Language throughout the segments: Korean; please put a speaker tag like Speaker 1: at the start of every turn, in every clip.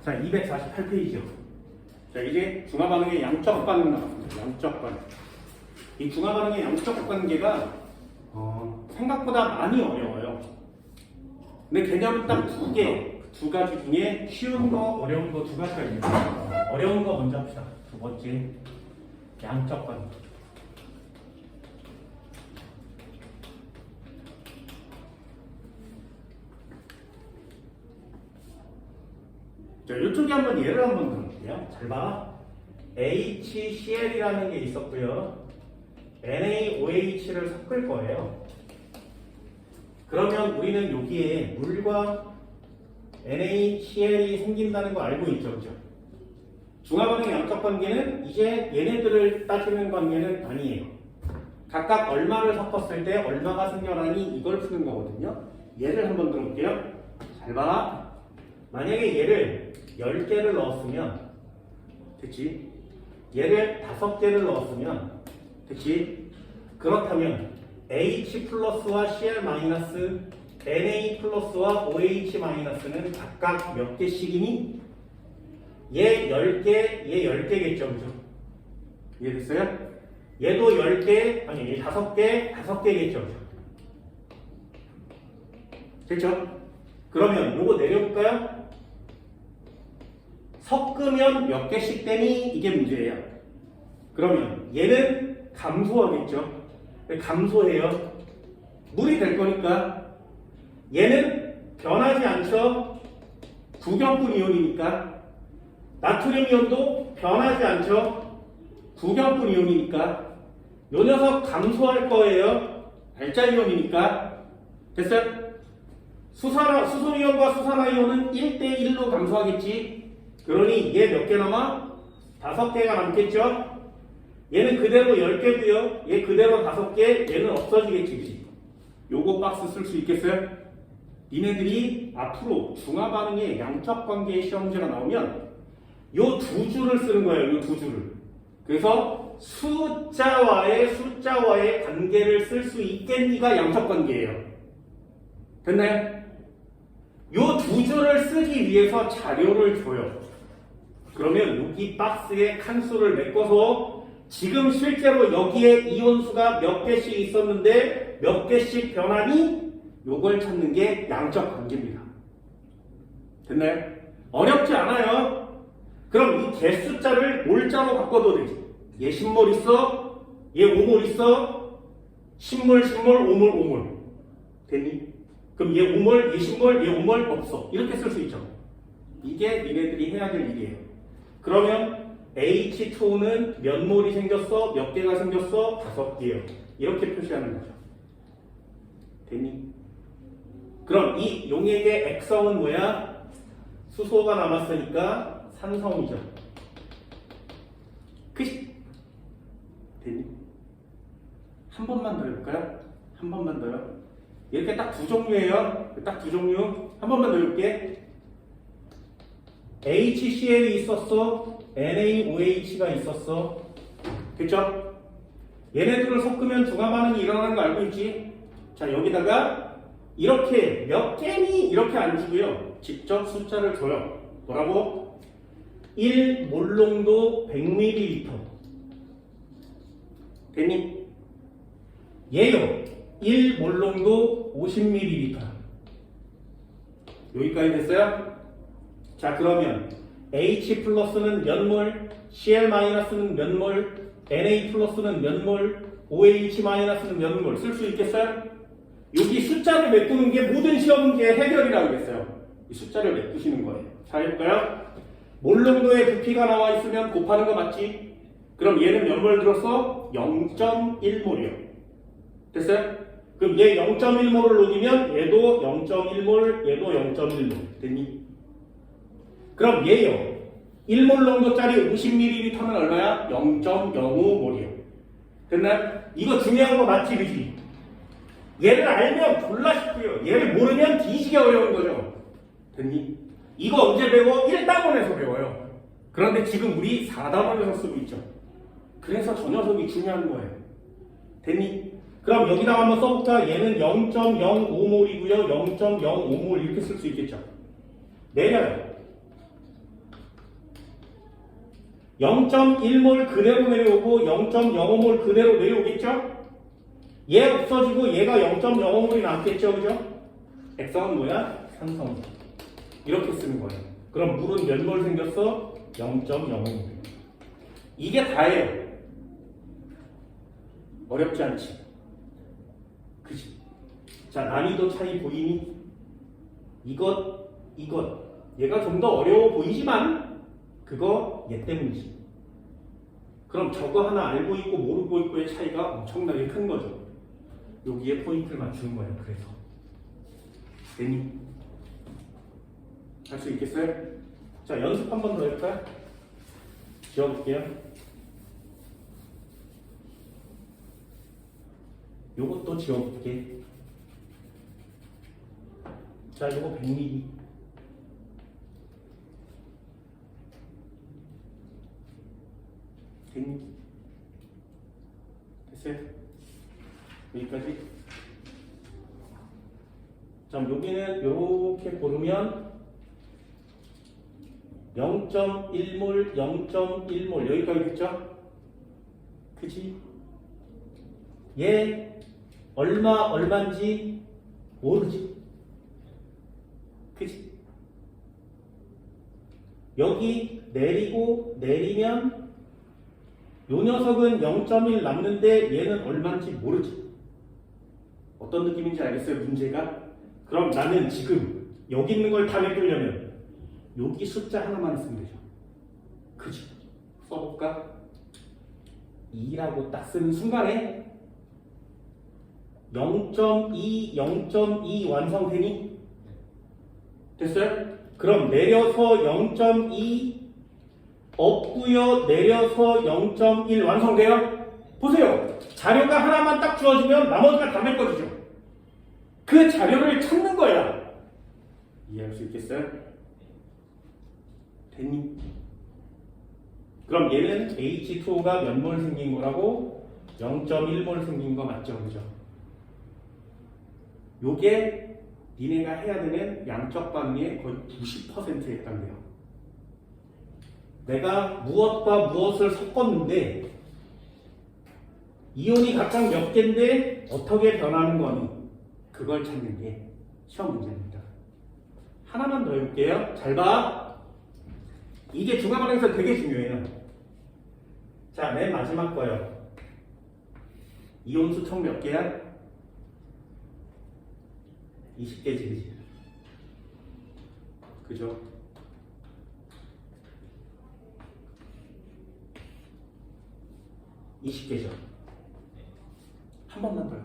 Speaker 1: 자, 248페이지요. 자, 이제 중화 반응의 양적 반응 나왔습니다. 양적 반응. 이 중화 반응의 양적 관계가 생각보다 많이 어려워요. 근데 개념은 딱 두 개, 두 가지 중에 쉬운 거, 어려운 거 두 가지가 있는데 어려운 거 먼저 합시다. 두 번째, 양적 반응. 자, 이쪽에 한번 예를 한번 들어볼게요. 잘 봐. HCl이라는 게 있었고요. NaOH를 섞을 거예요. 그러면 우리는 여기에 물과 NaCl이 생긴다는 거 알고 있죠, 그죠? 중화반응의 양적 관계는 이제 얘네들을 따지는 관계는 아니에요. 각각 얼마를 섞었을 때 얼마가 생겨나니 이걸 푸는 거거든요. 예를 한번 들어볼게요. 잘 봐. 만약에 얘를 10개를 넣었으면 됐지? 얘를 5개를 넣었으면 됐지? 그렇다면 H 플러스와 Cl 마이너스, Na 플러스와 OH 마이너스는 각각 몇 개씩이니? 얘 10개, 얘 10개겠죠, 그죠? 이해됐어요? 얘도 10개, 아니, 얘 5개, 5개겠죠, 그죠? 됐죠? 그러면 요거 내려볼까요? 섞으면 몇 개씩 되니? 이게 문제예요. 그러면 얘는 감소하겠죠? 감소해요. 물이 될 거니까. 얘는 변하지 않죠? 구경분 이온이니까. 나트륨 이온도 변하지 않죠? 구경분 이온이니까. 요 녀석 감소할 거예요. 알짜 이온이니까. 됐어요? 수소 이온과 수산화 이온은 1대1로 감소하겠지. 그러니 얘 몇 개 남아? 5개가 남겠죠? 얘는 그대로 10개고요. 얘 그대로 5개, 얘는 없어지겠지. 그치? 요거 박스 쓸 수 있겠어요? 니네들이 앞으로 중화 반응의 양적 관계의 시험 문제가 나오면 요 두 줄을 쓰는 거예요. 요 두 줄을. 그래서 숫자와의 관계를 쓸 수 있겠니가 양적 관계예요. 됐나요? 요 두 줄을 쓰기 위해서 자료를 줘요. 그러면 여기 박스에 칸수를 메꿔서 지금 실제로 여기에 이온수가 몇 개씩 있었는데 몇 개씩 변하니? 요걸 찾는 게 양적 관계입니다. 됐나요? 어렵지 않아요. 그럼 이 개숫자를 몰자로 바꿔도 되지. 얘 10몰 있어? 얘 5몰 있어? 10몰, 5몰, 5몰. 됐니? 그럼 얘 5몰, 얘 10몰, 얘 5몰 없어. 이렇게 쓸 수 있죠. 이게 니네들이 해야 될 일이에요. 그러면 H2는 몇 몰이 생겼어? 몇 개가 생겼어? 5개요. 이렇게 표시하는 거죠. 됐니? 그럼 이 용액의 액성은 뭐야? 수소가 남았으니까 산성이죠. 끝이. 됐니? 한 번만 더 해볼까요? 한 번만 더요. 이렇게 딱 두 종류예요. 딱 두 종류. 한 번만 더 해볼게. HCl이 있었어. NaOH가 있었어. 됐죠? 얘네들을 섞으면 중화 반응이 일어나는 거 알고 있지? 자, 여기다가 이렇게 몇 개니? 이렇게 안 주고요. 직접 숫자를 줘요. 뭐라고? 1몰롱도 100ml. 됐니? 얘요. 1몰롱도 50ml. 여기까지 됐어요? 자, 그러면 H 플러스는 몇 몰, Cl 마이너스는 몇 몰, Na 플러스는 몇 몰, OH 마이너스는 몇 몰 쓸 수 있겠어요? 여기 숫자를 메꾸는 게 모든 시험 문제의 해결이라고 그랬어요. 이 숫자를 메꾸시는 거예요. 자, 해볼까요? 몰농도의 부피가 나와 있으면 곱하는 거 맞지? 그럼 얘는 몇 몰 들었어? 0.1몰이요. 됐어요? 그럼 얘 0.1몰을 녹이면 얘도 0.1몰, 얘도 0.1몰. 됐니? 그럼 얘요. 1몰 농도짜리 50ml는 얼마야? 0.05몰이요. 됐나요? 이거 중요한 거 맞지, 그지? 얘를 알면 졸라 쉽고요. 얘를 모르면 뒤지게 어려운 거죠. 됐니? 이거 언제 배워? 1단원에서 배워요. 그런데 지금 우리 4단원에서 쓰고 있죠. 그래서 저 녀석이 중요한 거예요. 됐니? 그럼 여기다가 한번 써볼까? 얘는 0.05몰이고요. 0.05몰 이렇게 쓸 수 있겠죠. 내려요. 0.1몰 그대로 내려오고 0.05몰 그대로 내려오겠죠? 얘 없어지고 얘가 0.05몰이 남겠죠, 그죠? 액성은 뭐야? 산성. 이렇게 쓰는 거예요. 그럼 물은 몇 몰 생겼어? 0.05몰. 이게 다예요. 어렵지 않지? 그치? 자, 난이도 차이 보이니? 이것. 얘가 좀 더 어려워 보이지만 그거 얘 때문이지. 그럼 저거 하나 알고 있고 모르고 있고의 차이가 엄청나게 큰 거죠. 여기에 포인트를 맞추는 거예요. 그래서 되니? 할 수 있겠어요? 자, 연습 한 번 더 할까요? 지워볼게요. 요것도 지워볼게. 자, 요거 100ml. 됐어요? 여기까지. 자, 여기는 이렇게 고르면 0.1몰, 0.1몰 여기까지 됐죠? 그치? 얘 얼마인지 모르지? 그치? 여기 내리면 요 녀석은 0.1 남는데 얘는 얼마인지 모르지? 어떤 느낌인지 알겠어요? 문제가? 그럼 나는 지금 여기 있는 걸 다 메꾸려면 여기 숫자 하나만 쓰면 되죠. 그치? 써볼까? 2라고 딱 쓰는 순간에 0.2 완성되니? 됐어요? 그럼 내려서 0.2 없고요. 내려서 0.1 완성돼요? 보세요. 자료가 하나만 딱 주어지면 나머지가 다 메꿔지죠. 그 자료를 찾는 거야. 이해할 수 있겠어요? 됐니? 그럼 얘는 H2O가 몇 몰 생긴 거라고? 0.1몰 생긴 거 맞죠? 그죠? 요게 니네가 해야 되는 양적 반응의 거의 90%에 해당돼요. 내가 무엇과 무엇을 섞었는데 이온이 각각 몇 개인데 어떻게 변하는 거니? 그걸 찾는 게 시험 문제입니다. 하나만 더 해볼게요. 잘 봐. 이게 중화반응에서 되게 중요해요. 자, 맨 마지막 거요. 이온수 총 몇 개야? 20개지, 그지? 그죠? 이 20개죠. 한 번만 더요.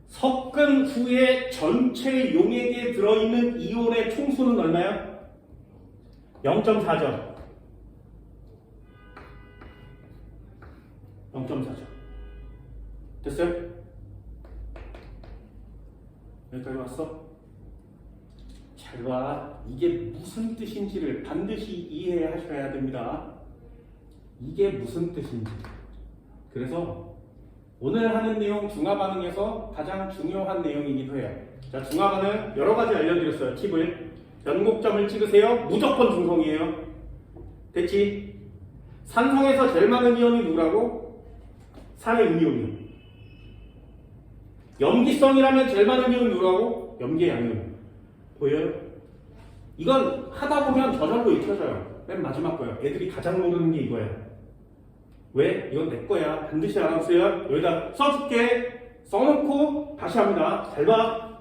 Speaker 1: 섞은 후에 전체 용액에 들어있는 이온의 총수는 얼마야? 0.4죠. 0.4죠. 됐어요? 여기까지 왔어? 잘 봐. 이게 무슨 뜻인지를 반드시 이해하셔야 됩니다. 이게 무슨 뜻인지. 그래서 오늘 하는 내용 중화반응에서 가장 중요한 내용이기도 해요. 자, 중화반응 여러 가지 알려드렸어요. 팁을. 변곡점을 찍으세요. 무조건 중성이에요. 됐지? 산성에서 제일 많은 이온이 누구라고? 산의 음이온이요. 염기성이라면 제일 많은 이온이 누구라고? 염기의 양이온. 보여요? 이건 하다 보면 저절로 익혀져요. 맨 마지막 거예요. 애들이 가장 모르는 게 이거예요. 왜? 이건 내 거야. 반드시 알아보세요. 여기다 써줄게. 써놓고 다시 합니다. 잘 봐.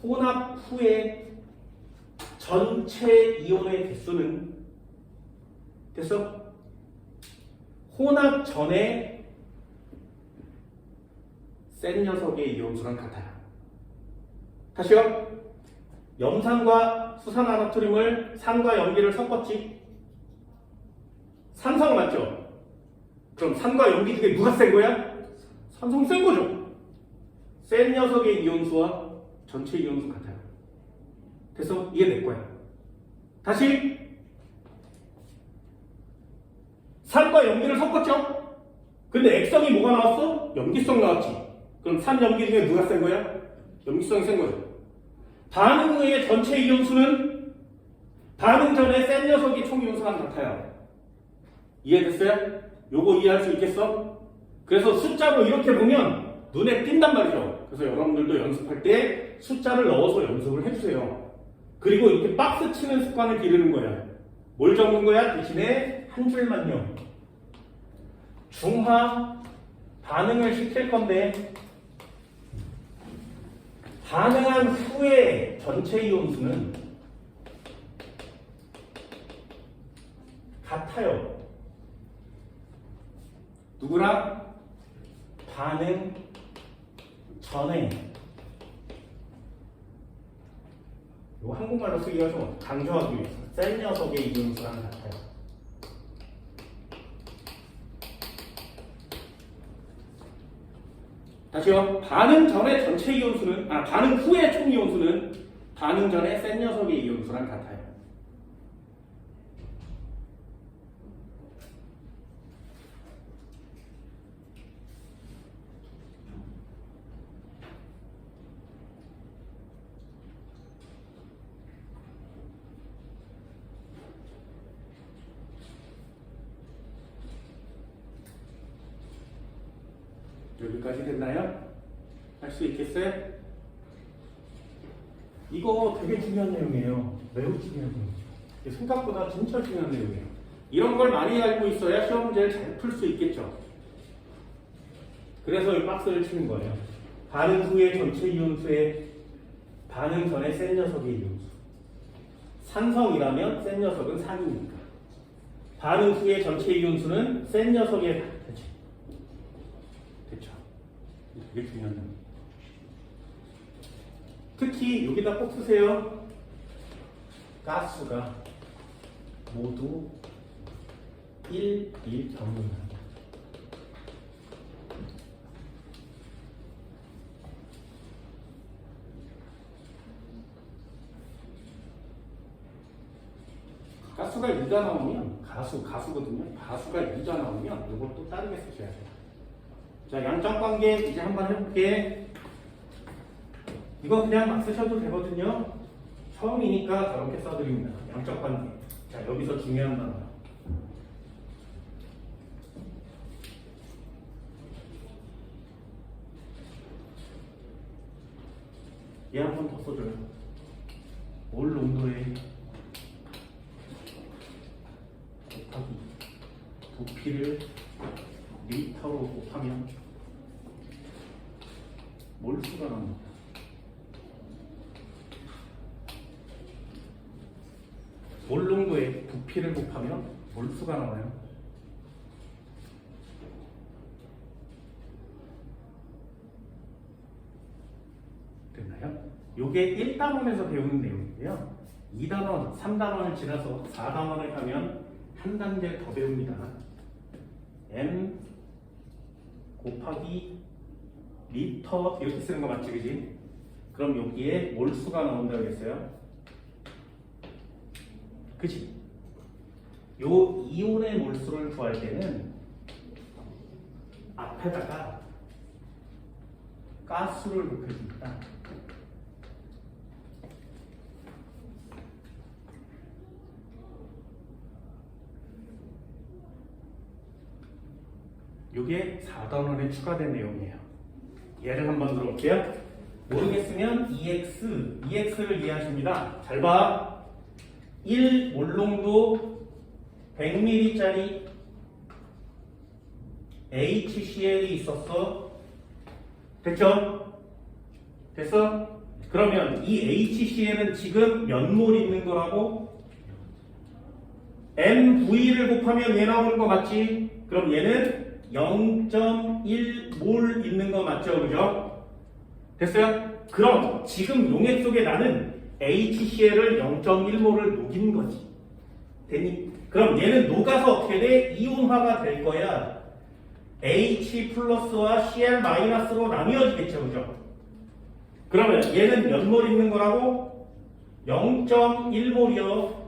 Speaker 1: 혼합 후에 전체 이온의 개수는 됐어? 혼합 전에 센 녀석의 이온수랑 같아요. 다시요. 염산과 수산화나트륨을 산과 염기를 섞었지. 산성 맞죠? 그럼 산과 염기 중에 누가 센 거야? 산성이 센 거죠. 센 녀석의 이온수와 전체 이온수 같아요. 그래서 이게 내 거야. 다시 산과 염기를 섞었죠? 근데 액성이 뭐가 나왔어? 염기성 나왔지. 그럼 산 염기 중에 누가 센 거야? 염기성이 센 거죠. 반응 후에 전체 이온수는 반응 전에 센 녀석이 총이온수랑 같아요. 이해됐어요? 요거 이해할 수 있겠어? 그래서 숫자로 이렇게 보면 눈에 띈단 말이죠. 그래서 여러분들도 연습할 때 숫자를 넣어서 연습을 해주세요. 그리고 이렇게 박스 치는 습관을 기르는 거야. 뭘 적는 거야? 대신에 한 줄만요. 중화 반응을 시킬 건데 반응한 후에 전체 이온수는 같아요. 누구랑? 반응 전에. 이거 한국말로 쓰기가 좀 강조하기 위해서 센 녀석의 이온수랑 같아요. 다시요. 반응 전에 전체 이온수는 반응 후에 총 이온수는 반응 전에 센 녀석의 이온수랑 같아요. 여기까지 됐나요? 할 수 있겠어요? 이거 되게 중요한 내용이에요. 매우 중요한 내용이죠. 생각보다 진짜 중요한 내용이에요. 이런 걸 많이 알고 있어야 시험 문제를 잘 풀 수 있겠죠. 그래서 이 박스를 치는 거예요. 반응 후에 전체 이온수에 반응 전에 센 녀석의 이온수. 산성이라면 센 녀석은 산이니까. 반응 후에 전체 이온수는 센 녀석의 대체. 됐죠? 되게 중요한 점. 특히 여기다 꼭 쓰세요. 가스가 모두 1, 1 경분합니다. 가수가 2가 나오면 가수거든요. 가수가 2가 나오면 이것도 다르게 쓰셔야 돼요. 자, 양적 관계 이제 한번 해볼게. 이거 그냥 막 쓰셔도 되거든요. 처음이니까 저렇게 써드립니다. 양적 관계. 자, 여기서 중요한 단어. 얘 한 번 더 써줘요. 올 농도에 곱하기 부피를 리터로 곱하면 몰수가 나옵니다. 몰 농도에 부피를 곱하면 몰수가 나와요. 됐나요? 요게 1단원에서 배우는 내용인데요. 2단원, 3단원을 지나서 4단원을 가면 한 단계 더 배웁니다. M 곱하기 리터 이렇게 쓰는 거 맞지, 그지? 그럼 여기에 몰수가 나온다고 했어요. 그치? 요 이온의 몰수를 구할 때는 앞에다가 가스를 곱해줍니다. 요게 4단원에 추가된 내용이에요. 예를 한번 들어볼게요. 모르겠으면 EX를 이해하십니다. 잘 봐. 1 몰농도 100ml짜리 HCl이 있었어. 됐죠? 됐어? 그러면 이 HCl은 지금 몇 몰 있는 거라고? MV를 곱하면 얘 나오는 거 맞지? 그럼 얘는 0.1몰 있는 거 맞죠? 그죠? 됐어요? 그럼 지금 용액 속에 나는 HCl을 0.1몰을 녹인 거지. 됐니? 그럼 얘는 녹아서 어떻게 돼? 이온화가 될 거야. H 플러스와 Cl 마이너스로 나뉘어지겠죠. 그죠? 그러면 얘는 몇 몰 있는 거라고? 0.1몰이요.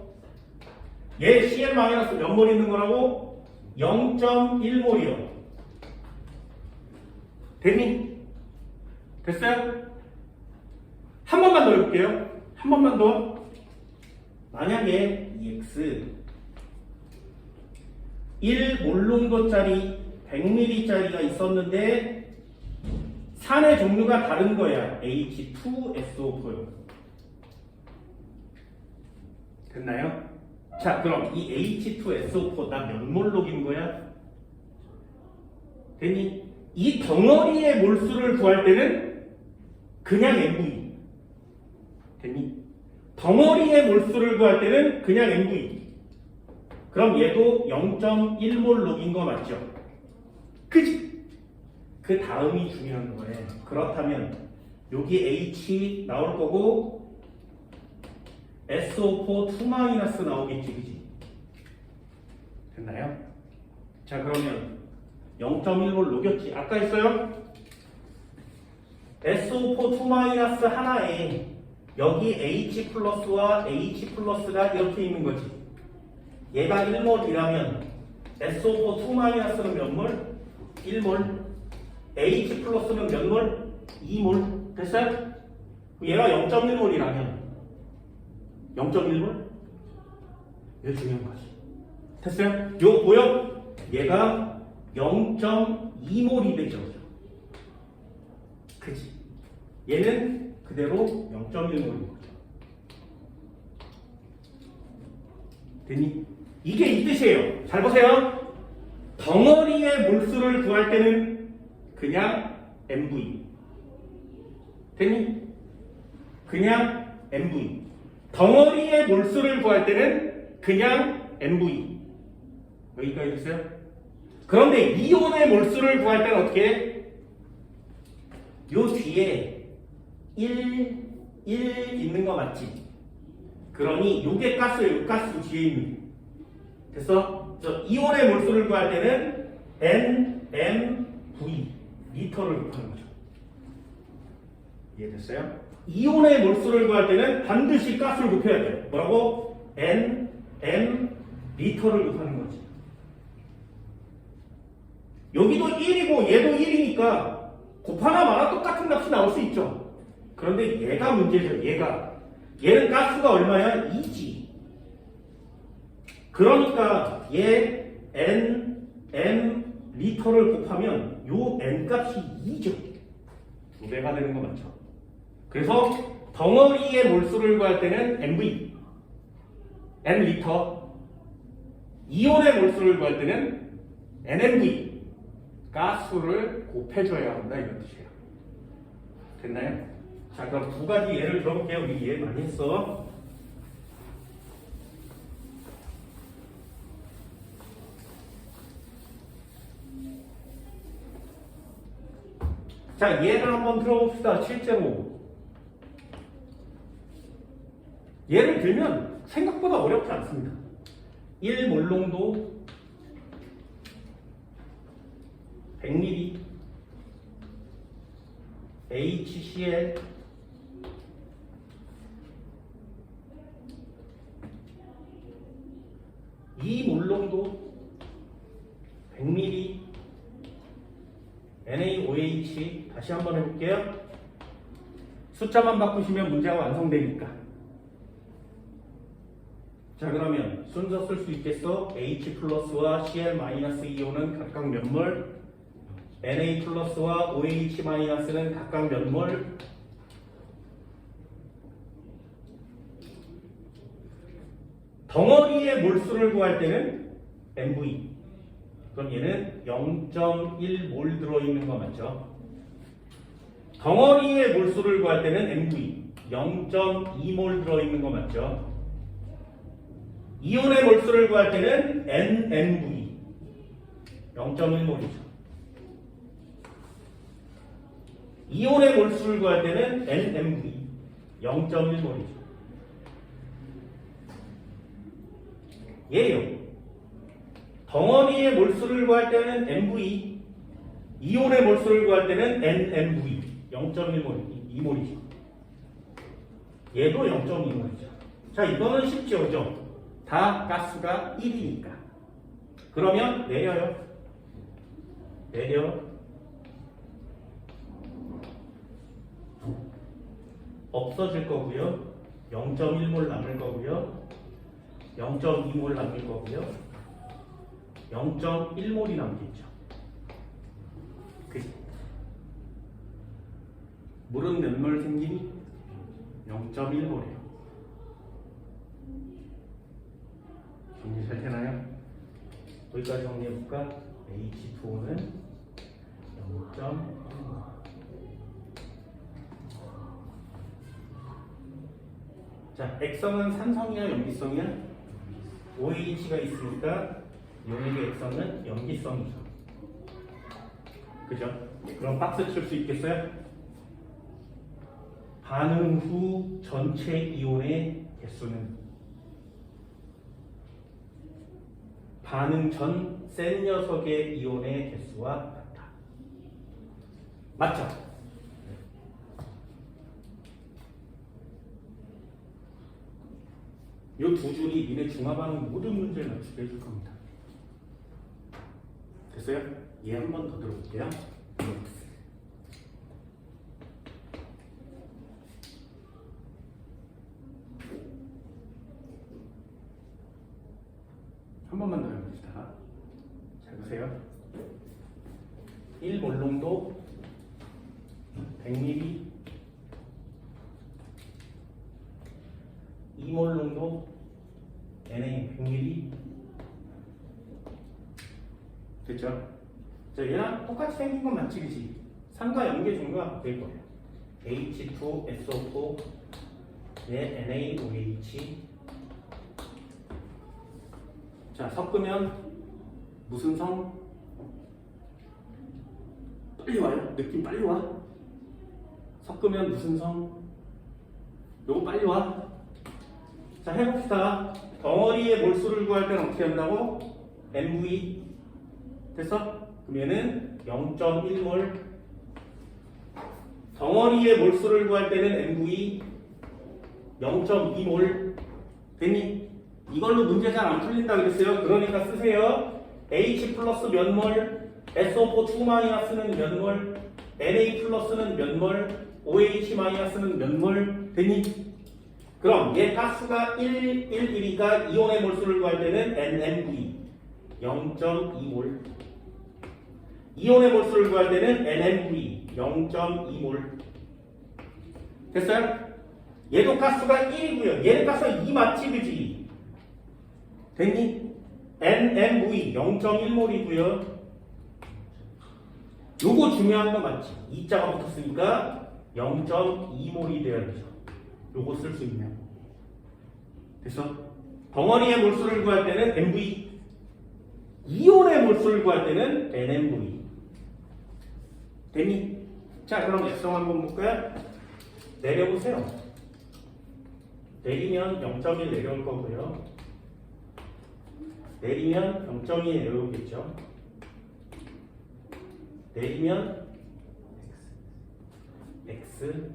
Speaker 1: 얘 Cl 마이너스 몇 몰 있는 거라고? 0.1몰이요. 됐니? 됐어요? 한 번만 더 해볼게요. 한 번만 더. 만약에 EX 1몰롱도짜리 100ml짜리가 있었는데 산의 종류가 다른 거야. H2SO4요. 됐나요? 자, 그럼 이 H2SO4 나 몇 몰 녹인 거야? 됐니? 이 덩어리의 몰수를 구할 때는 그냥 MV. 됐니? 덩어리의 몰수를 구할 때는 그냥 MV. 그럼 얘도 0.1몰 녹인 거 맞죠? 그지? 그 다음이 중요한 거예요. 그렇다면 여기 H 나올 거고 SO4 2- 나오겠지, 그지? 됐나요? 자, 그러면 0.1몰 녹였지. 아까 했어요? SO4 2- 하나에 여기 H 플러스와 H 플러스가 이렇게 있는 거지. 얘가 1몰이라면 SO4 2-는 몇 몰? 1몰. H 플러스는 몇 몰? 2몰. 됐어요? 얘가 0.1몰이라면 0.1몰? 이게 중요한 거지. 됐어요? 이거 보여? 얘가 0.2몰이 되죠. 그치? 얘는 그대로 0.1몰인 거죠. 됐니? 이게 이 뜻이에요. 잘 보세요. 덩어리의 몰수를 구할 때는 그냥 MV. 됐니? 그냥 MV. 덩어리의 몰수를 구할 때는 그냥 MV. 여기까지 됐어요? 그런데 이온의 몰수를 구할 때는 어떻게 해? 요 뒤에 1 있는 거 맞지? 그러니 요게 가스예요. 가스 뒤에 있는. 됐어? 저 이온의 몰수를 구할 때는 NMV 리터를 곱하는 거죠. 이해됐어요? 이온의 몰수를 구할 때는 반드시 가스를 곱해야 돼요. 뭐라고? NM 리터를 곱하는 거지. 여기도 1이고 얘도 1이니까 곱하나 마나 똑같은 값이 나올 수 있죠. 그런데 얘가 문제죠. 얘는 가스가 얼마야? 2지. 그러니까 얘 N, M 리터를 곱하면 요 N 값이 2죠. 2배가 되는 거 맞죠? 그래서 덩어리의 몰수를 구할 때는 MV, N 리터. 이온의 몰수를 구할 때는 NMV. 가스를 곱해줘야 한다 이런 뜻이에요. 됐나요? 자, 그럼 두 가지 예를 들어볼게요. 우리 이해 많이 했어. 자, 예를 한번 들어봅시다. 실제로. 예를 들면 생각보다 어렵지 않습니다. 1몰롱도 100ml HCl 2몰롱도 100ml NaOH. 다시 한번 해볼게요. 숫자만 바꾸시면 문제가 완성되니까. 자, 그러면 순서 쓸 수 있겠어? H 플러스와 Cl 마이너스 이온은 각각 몇 몰? Na 플러스와 OH 마이너스는 각각 몇 몰? 덩어리의 몰수를 구할 때는 MV. 그럼 얘는 0.1몰 들어있는 거 맞죠? 덩어리의 몰수를 구할 때는 MV 0.2몰 들어있는 거 맞죠? 이온의 몰수를 구할 때는 NMV 0.1몰이죠. 이온의 몰수를 구할 때는 NMV 0.1몰이죠. 얘요. 덩어리의 몰수를 구할 때는 MV, 이온의 몰수를 구할 때는 NMV 0.1몰이죠. 얘도 0.2몰이죠. 자, 이거는 쉽죠, 그죠? 다 가스가 1이니까. 그러면 내려요. 없어질 거고요. 0.1몰 남을 거고요. 0.2몰 남길 거고요. 0.1몰이 남겠죠. 그치? 물은 몇 몰 생기니? 0.1몰이에요. 정리 잘 되나요? 여기까지 정리해볼까? H2O는 0.1몰. 자, 액성은 산성이야, 염기성이야? OH가 있으니까 용액의 액성은 염기성이죠. 그죠? 그럼 박스 칠 수 있겠어요? 반응 후 전체 이온의 개수는 반응 전 센 녀석의 이온의 개수와 같다. 맞죠? 이 두 줄이 니네 중화반응 모든 문제를 맞추게 해줄 겁니다. 됐어요? 얘 한 번 더 들어볼게요. 한 번만 더 해봅시다. 잘 보세요. 1몰롱도 100ml, 2몰롱도 NA 100ml. 됐죠? 자, 얘랑 똑같이 생긴 건 맞지, 그치? 산과 염계 종류가 될 거예요. H2SO4 NaOH. 자, 섞으면 무슨 성? 빨리 와요. 느낌 빨리 와. 섞으면 무슨 성? 요거 빨리 와. 자, 해봅시다. 덩어리의 몰수를 구할 때는 어떻게 한다고? MV. 됐어? 그럼 얘는 0.1몰. 덩어리의 몰수를 구할 때는 MV 0.2몰. 됐니? 이걸로 문제 잘 안 풀린다 그랬어요. 그러니까 쓰세요. H 플러스 몇 몰, SO4 2 마이너스는 몇 몰, Na 플러스는 몇 몰, OH 마이너스는 몇 몰. 됐니? 그럼 얘 가스가 1, 1이니까 이온의 몰수를 구할 때는 NMV 0.2몰. 이온의 몰수를 구할 때는 NMV 0.2몰. 됐어요? 얘도 가스가 1이고요. 얘는 가스가 2 맞지, 그지? 됐니? NMV 0.1몰이고요. 요거 중요한 거 맞지? 2자가 붙었으니까 0.2몰이 돼야 되죠. 요거 쓸 수 있냐? 됐어? 덩어리의 몰수를 구할 때는 MV, 이온의 몰수를 구할 때는 NMV. 됐니? 자, 그럼 액성 한번 볼까요? 내려보세요. 내리면 0.1 내려올 거고요. 내리면 0.2 내려오겠죠. 내리면 X,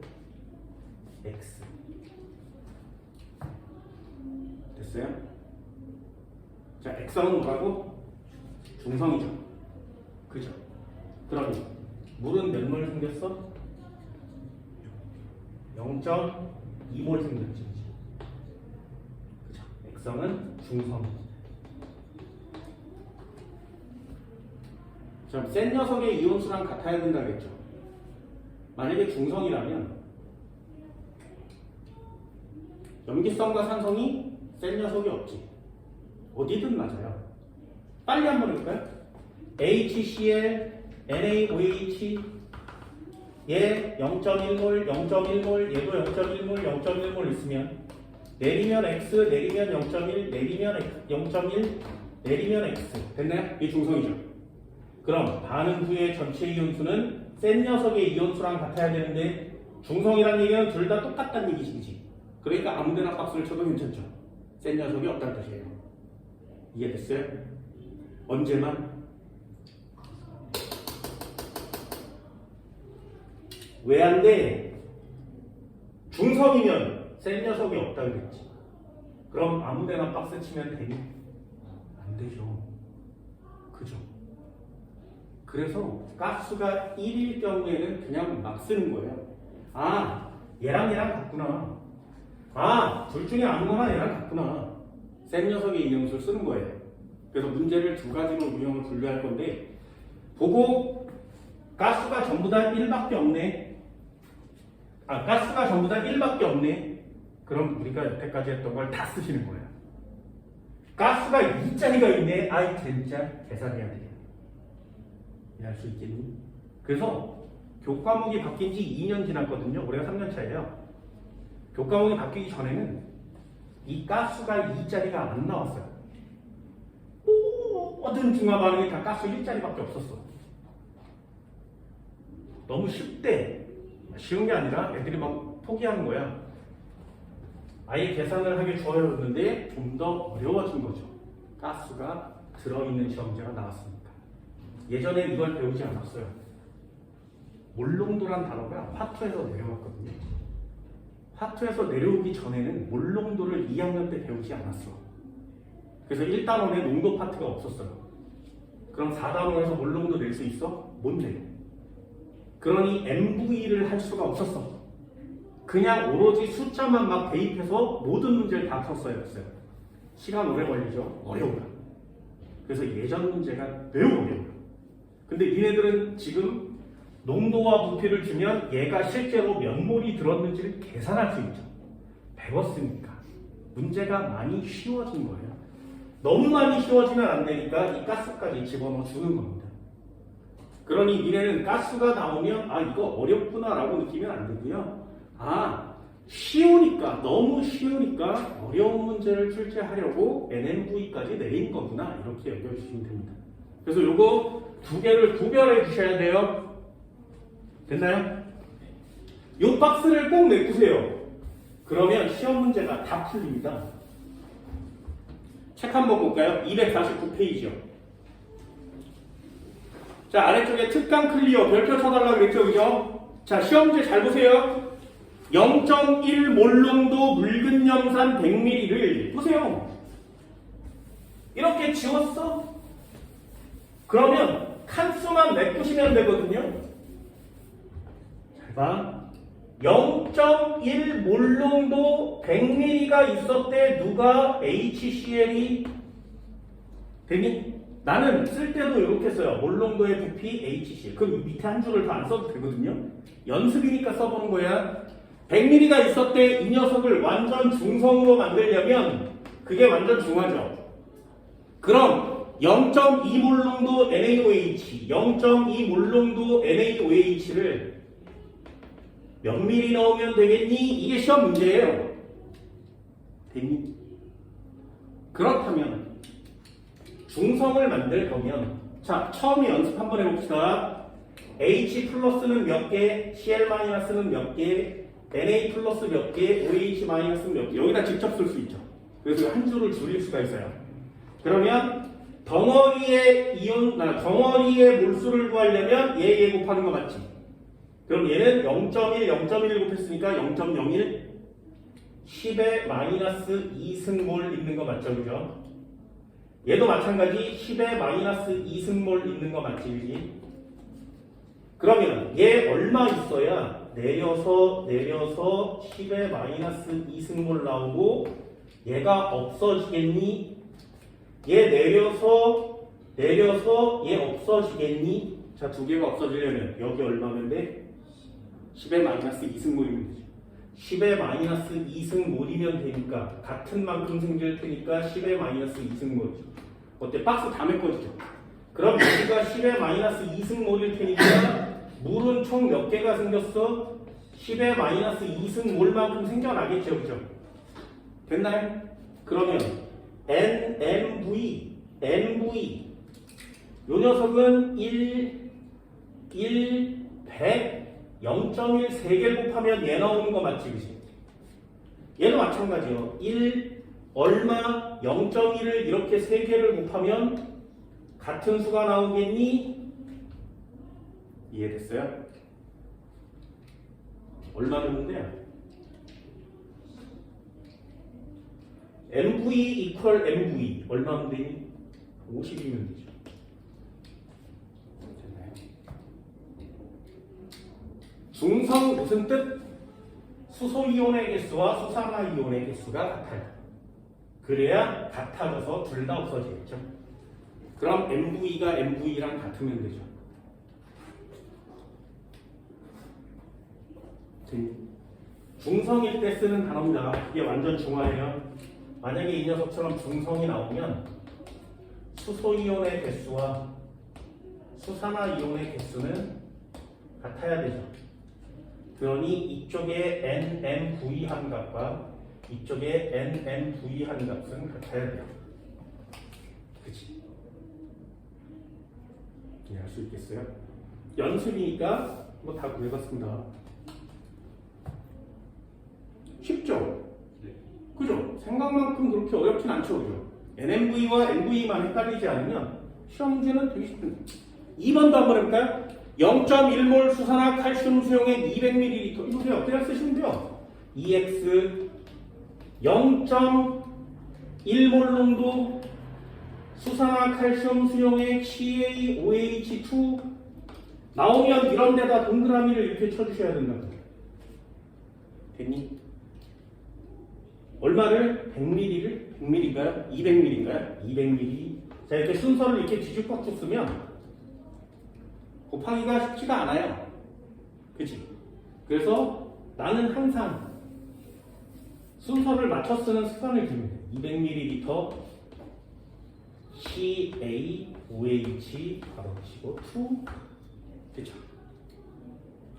Speaker 1: X. 됐어요? 자, 액성은 뭐라고? 중성이죠. 그죠? 그러면 물은 몇 몰 생겼어? 0.2몰 생겼지. 그죠? 액성은 중성이죠. 자, 센 녀석의 이온수랑 같아야 된다겠죠. 만약에 중성이라면 염기성과 산성이 센 녀석이 없지. 어디든 맞아요. 빨리 한번 해볼까요? HCl, NaOH 얘 0.1몰, 0.1몰, 얘도 0.1몰, 0.1몰 있으면 내리면 X, 내리면 0.1, 내리면 0.1, 내리면 X. 됐나요? 이게 중성이죠. 그럼 반응 후의 전체 이온수는 센 녀석의 이온수랑 같아야 되는데 중성이라는 얘기는 둘 다 똑같다는 얘기지. 그러니까 아무데나 박스를 쳐도 괜찮죠. 센 녀석이 없다는 뜻이에요. 이해됐어요? 언제만? 왜 안 돼? 중성이면 센 녀석이 없다 그랬지. 그럼 아무데나 박스 치면 되니? 안 되죠. 그죠? 그래서 가스가 1일 경우에는 그냥 막 쓰는 거예요. 아, 얘랑 얘랑 같구나. 아, 둘 중에 아무거나 얘랑 같구나. 센 녀석의 이명수를 쓰는 거예요. 그래서 문제를 두 가지로 유형을 분류할 건데 보고 가스가 전부 다 1밖에 없네. 가스가 전부 다 1밖에 없네. 그럼 우리가 여태까지 했던 걸 다 쓰시는 거예요. 가스가 2짜리가 있네. 아이 진짜 계산해야 돼. 이해할 수 있겠니? 그래서 교과목이 바뀐 지 2년 지났거든요. 올해가 3년 차예요. 교과목이 바뀌기 전에는 이 가스가 2짜리가 안 나왔어요. 모든 중화 반응이 다 가스 1짜리밖에 없었어. 너무 쉽대. 쉬운 게 아니라 애들이 막 포기하는 거야. 아예 계산을 하기 좋아졌는데 좀 더 어려워진 거죠. 가스가 들어있는 시험지가 나왔으니까. 예전에 이걸 배우지 않았어요. 몰롱도란 단어가 화투에서 내려왔거든요. 화투에서 내려오기 전에는 몰롱도를 2학년 때 배우지 않았어. 그래서 1단원에 농도 파트가 없었어요. 그럼 4단원에서 몰롱도 낼 수 있어? 못 내. 그러니 MV를 할 수가 없었어. 그냥 오로지 숫자만 막 대입해서 모든 문제를 다 풀었어야 했어요. 시간 오래 걸리죠? 어려워요. 그래서 예전 문제가 매우 어려워요. 근데 니네들은 지금 농도와 부피를 주면 얘가 실제로 몇 몰이 들었는지를 계산할 수 있죠. 배웠으니까. 문제가 많이 쉬워진 거예요. 너무 많이 쉬워지면 안 되니까 이 가스까지 집어넣어 주는 겁니다. 그러니 니네는 가스가 나오면 이거 어렵구나 라고 느끼면 안 되고요. 쉬우니까, 너무 쉬우니까 어려운 문제를 출제하려고 NMV까지 내린 거구나 이렇게 여겨주시면 됩니다. 그래서 요거 두 개를 구별해 주셔야 돼요. 됐나요? 요 박스를 꼭 메꾸세요. 그러면 시험 문제가 다 풀립니다. 책 한번 볼까요? 249페이지요. 자, 아래쪽에 특강 클리어 별표 쳐달라고 그랬죠, 그죠? 자, 시험 문제 잘 보세요. 0.1 몰롱도 묽은 염산 100ml를 보세요. 이렇게 지웠어? 그러면 칸수만 메꾸시면 되거든요. 잘 봐. 0.1 몰롱도 100ml가 있었대. 누가 HCl이 되니? 나는 쓸 때도 이렇게 써요. 몰롱도의 부피 HCl. 그럼 밑에 한 줄을 더 안 써도 되거든요. 연습이니까 써보는 거야. 100ml가 있었대. 이 녀석을 완전 중성으로 만들려면 그게 완전 중화죠. 그럼 0.2 몰롱도 NaOH, 0.2 몰롱도 NaOH를 몇 미리 넣으면 되겠니? 이게 시험 문제예요. 됐니? 그렇다면 중성을 만들 거면 자, 처음에 연습 한번 해봅시다. H 플러스는 몇 개, Cl 마이너스는 몇 개, Na 플러스 몇 개, OH 마이너스는 몇 개. 여기다 직접 쓸 수 있죠. 그래서 한 줄을 줄일 수가 있어요. 그러면 덩어리의 덩어리의 몰수를 구하려면 얘 곱하는 거 맞지? 그럼 얘는 0.1 곱했으니까 0.01 10의 마이너스 2승몰 있는 거 맞죠? 그죠? 얘도 마찬가지 10의 마이너스 2승몰 있는 거 맞지? 그지? 그러면 얘 얼마 있어야 내려서 10의 마이너스 2승몰 나오고 얘가 없어지겠니? 얘 내려서 얘 없어지겠니? 자, 두 개가 없어지려면 여기 얼마면 돼? 10의 마이너스 2승몰이면 되죠. 10의 마이너스 2승몰이면 되니까 같은 만큼 생길 테니까 10의 마이너스 2승몰이죠. 어때? 박스 다 메꿔지죠? 그럼 여기가 10의 마이너스 2승몰일 테니까 물은 총 몇 개가 생겼어? 10의 마이너스 2승몰만큼 생겨나겠죠, 그죠? 됐나요? 그러면 NMV 요 녀석은 1, 100, 0.1 3개를 곱하면 얘 나오는 거 맞지, 그지? 얘도 마찬가지요. 1 얼마 0.1을 이렇게 3개를 곱하면 같은 수가 나오겠니? 이해됐어요? 얼마 되는데요? MV equal MV 얼마면 되니? 50이면 되죠. 됐나요? 중성 무슨 뜻? 수소이온의 개수와 수산화이온의 개수가 같아요. 그래야 같아져서 둘 다 없어지겠죠. 그럼 MV가 MV랑 같으면 되죠. 중성일 때 쓰는 단어입니다. 이게 완전 중화예요. 만약에 이 녀석처럼 중성이 나오면 수소이온의 개수와 수산화이온의 개수는 같아야 되죠. 그러니 이쪽에 NMV 한 값과 이쪽에 NMV 한 값은 같아야 돼요. 그치? 이해할 수 있겠어요? 연습이니까 뭐 다 구해봤습니다. 쉽죠? 그죠? 생각만큼 그렇게 어렵진 않죠, 그죠? NMV와 NV만 헷갈리지 않으면 시험 문제는 되게 쉽습니다. 2번도 한번 해볼까요? 0.1몰 수산화 칼슘 수용액 200ml 이거 그냥 그냥 쓰시면 돼요. EX 0.1몰 농도 수산화 칼슘 수용액 CaOH2 나오면 이런 데다 동그라미를 이렇게 쳐주셔야 된다. 됐니? 얼마를? 100ml를? 100ml인가요? 200ml인가요? 200ml. 자, 이렇게 순서를 이렇게 뒤죽박죽 쓰면 곱하기가 쉽지가 않아요. 그치? 그래서 나는 항상 순서를 맞춰 쓰는 습관을 기릅니다. 200ml CaOH 바로 치고 2 그쵸?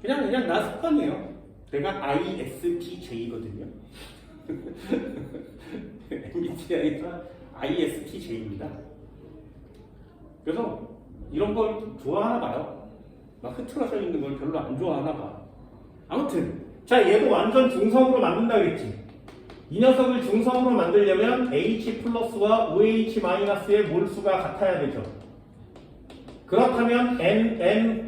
Speaker 1: 그냥 나 습관이에요. 내가 ISTJ거든요. MBTI가 ISTJ입니다. 그래서 이런 걸 좋아하나 봐요. 막 흐트러져 있는 걸 별로 안 좋아하나 봐. 아무튼 자, 얘도 완전 중성으로 만든다 그랬지. 이 녀석을 중성으로 만들려면 H 플러스와 OH 마이너스의 몰수가 같아야 되죠. 그렇다면 NM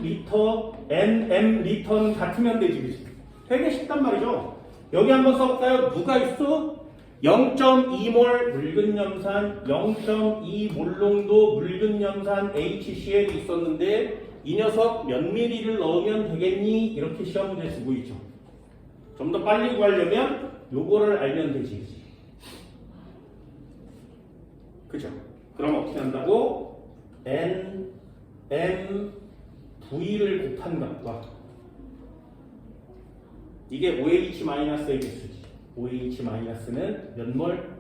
Speaker 1: 리터는 같으면 되지, 그치? 되게 쉽단 말이죠. 여기 한번 써볼까요? 누가 있어? 0.2몰 묽은 염산, 0.2몰 농도 묽은 염산 HCl이 있었는데 이 녀석 몇 미리를 넣으면 되겠니? 이렇게 시험 문제 주고 있죠. 좀 더 빨리 구하려면 요거를 알면 되지. 그죠? 그럼 어떻게 한다고? NMV를 곱한 값과 이게 OH-의 개수지. OH-는 몇 몰?